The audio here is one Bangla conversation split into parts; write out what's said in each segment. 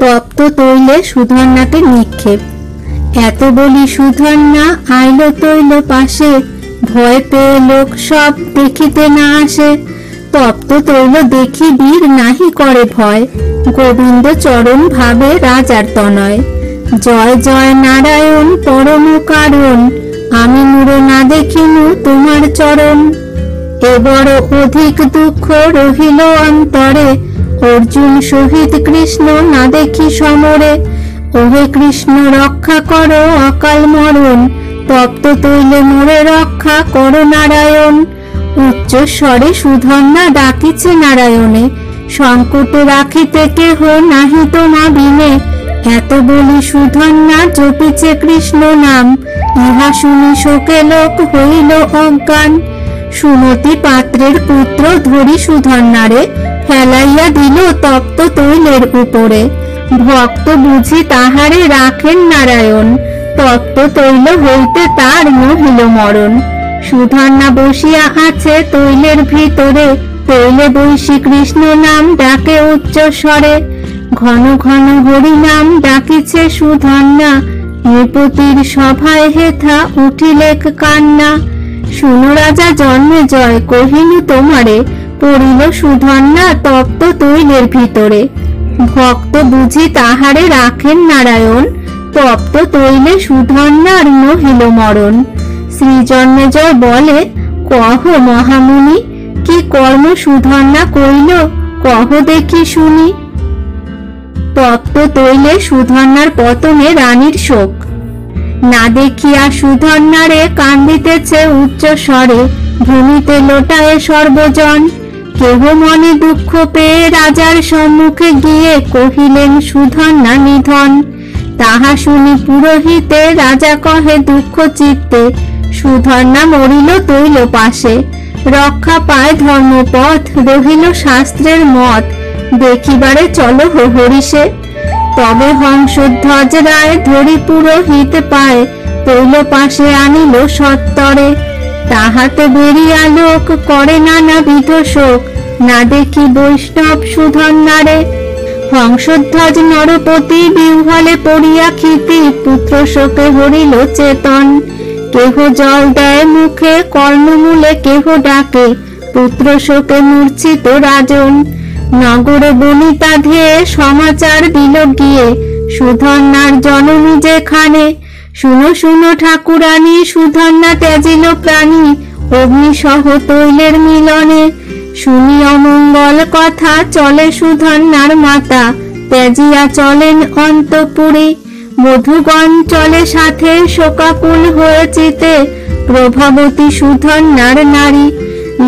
তপ্ত তৈলে সুধন্যাকে নিক্ষেপ। এত বলি সুধন্যা আইল তৈল পাশে, ভয় পেয়ে লোক সব দেখিতে না আসে। তপ্ত তৈল দেখি বীর নাহি করে ভয়, গোবিন্দ চরণ ভাবে রাজার তনয়। জয় জয় নারায়ণ পরম কারণ, আমি মূঢ় না দেখিনু তোমার চরণ। এ বড় অধিক দুঃখ রহিল অন্তরে, অর্জুন সহিত কৃষ্ণ না দেখি সমরে। ওহে কৃষ্ণ রক্ষা করো অকাল মরণ, তপ্ত তৈলে মোরে রক্ষা করো নারায়ণ। উচ্চ স্বরে সুধন্যা ডাকিছে নারায়ণে, সংকট রাখিতে কেহ নাহি তোমা বিনে। এত বলি সুধন্যা জপিছে কৃষ্ণ নাম, ইহা শুনি শোকে লোক হইল অজ্ঞান। সুমতি পাত্রের পুত্র ধরি সুধন্যারে, ফেলাইয়া দিল তপ্ত তৈলের উপরে। ভক্ত বুঝি তাহারে রাখেন নারায়ণ, তপ্ত তৈল হইতে তার নহিল মরণ। সুধন্যা বসিয়া আছে তৈলের ভিতরে, তৈলে বৈশী কৃষ্ণ নাম ডাকে উচ্চ স্বরে। ঘন ঘন হরি নাম ডাকিছে সুধন্যা, নৃপতির সভায় হেথা উঠিলেক কান্না। শুনো রাজা জন্মে জয় কহিনু তোমারে, পড়িল সুধন্যা তপ্ত তৈলের ভিতরে। ভক্ত বুঝি তাহারে রাখেন নারায়ণ, তপ্ত তৈলে সুধন্যার নহিল মরণ। শ্রী জন্মেজয় বলে, কহ মহামুনি, কি কর্ম সুধন্যা কইল, কহ দেখি শুনি। তপ্ত তৈলে সুধন্যার পতনে রানীর শোক, না দেখিয়া সুধন্যারে কান্দিতেছে উচ্চ স্বরে। ভূমিতে লোটায় সর্বজন, কেহ মনে দুঃখ পেয়ে রাজার সম্মুখে গিয়ে কহিলেন সুধন্যা নিধন। তাহা শুনি পুরোহিতে রাজা কহে দুঃখ চিত্তে, সুধন্যা মরিল তৈল পাশে। রক্ষা পায় ধর্মপথ রহিল শাস্ত্রের মত, দেখিবারে চলো হরিষে। তবে হংসধ্বজ রায় ধরি পুরোহিত পায়, তৈল পাশে আনিল সত্তরে। তাহাতে বেরিয়া লোক করে নানাবিধ শোক, না দেখি বৈষ্ণব সুধন্যারে। হংসধ্বজ নরপতি বিহ্বলে পড়িয়া ক্ষিতি, পুত্র শোকে হরিল চেতন। কেহ জল দেয় মুখে কর্ণমূলে কেহ ডাকে, পুত্র শোকে মূর্ছিত রাজন। নগরে বনিতা ধেয়ে সমাচার দিল গিয়ে, সুধন্যার জননী যেখানে। শুনো শুনো ঠাকুরানী সুধন্যা ত্যাজিল প্রাণী, অগ্নি সহ তৈলের মিলনে। শুনি অমঙ্গল কথা চলে সুধন্যার মাতা, ত্যাজিয়া চলেন অন্তঃপুরে। মধুগণ চলে সাথে শোকাকুল হয়ে চিতে, প্রভাবতী সুধন্যার নারী।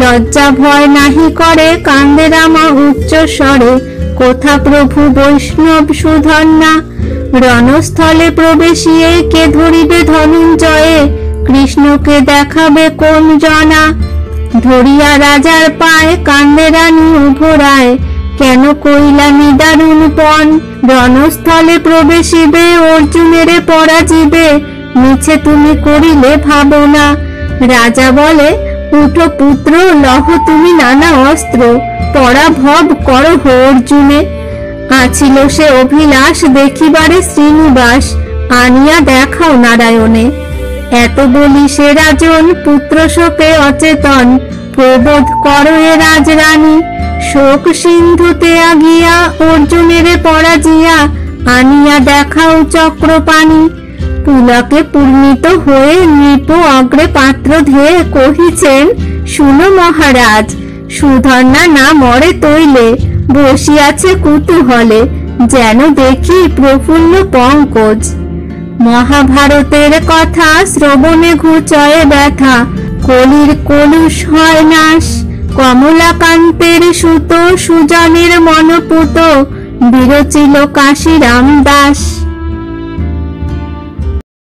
লজ্জা ভয় নাহি করে কান্দে রামা উচ্চ স্বরে, কোথা প্রভু বৈষ্ণব সুধন্যা। রণস্থলে প্রবেশিয়ে কে ধরিবে ধনঞ্জয়ে, কৃষ্ণকে দেখাবে কোন জনা। ধরিয়া রাজার পায় কান্দে রানী উভরায়, কেন কইলা নিদারুণ পণ। রণস্থলে প্রবেশিবে অর্জুনেরে পরাজিবে, মিছে তুমি করিলে ভাবনা। রাজা বলে, উঠো পুত্র লহ তুমি নানা অস্ত্র, পরাভব করো অর্জুনে। আছিল সে অভিলাষ দেখিবারে শ্রীনিবাস, আনিয়া দেখাও নারায়ণে। এত বলি সে রাজন পুত্র শোকে অচেতন, প্রবোধ করো এ রাজরানী। শোক সিন্ধুতে আগিয়া অর্জুনেরে পরাজিয়া, আনিয়া দেখাও চক্রপাণি। পুলকে পূর্ণিত হয়ে নৃপ অগ্রে পাত্র ধেয়ে কহিছেন, শুনো মহারাজ, সুধন্যা না মরে তৈলে, বসিয়াছে কুতূহলে, যেন দেখি প্রফুল্ল পঙ্কজ। মহাভারতের কথা শ্রবণে ঘুচয়ে ব্যথা, কলির কলুষ হয় নাশ। কমলাকান্তের সুত সুজনের মনপুত, বিরচিল কাশীরাম দাস।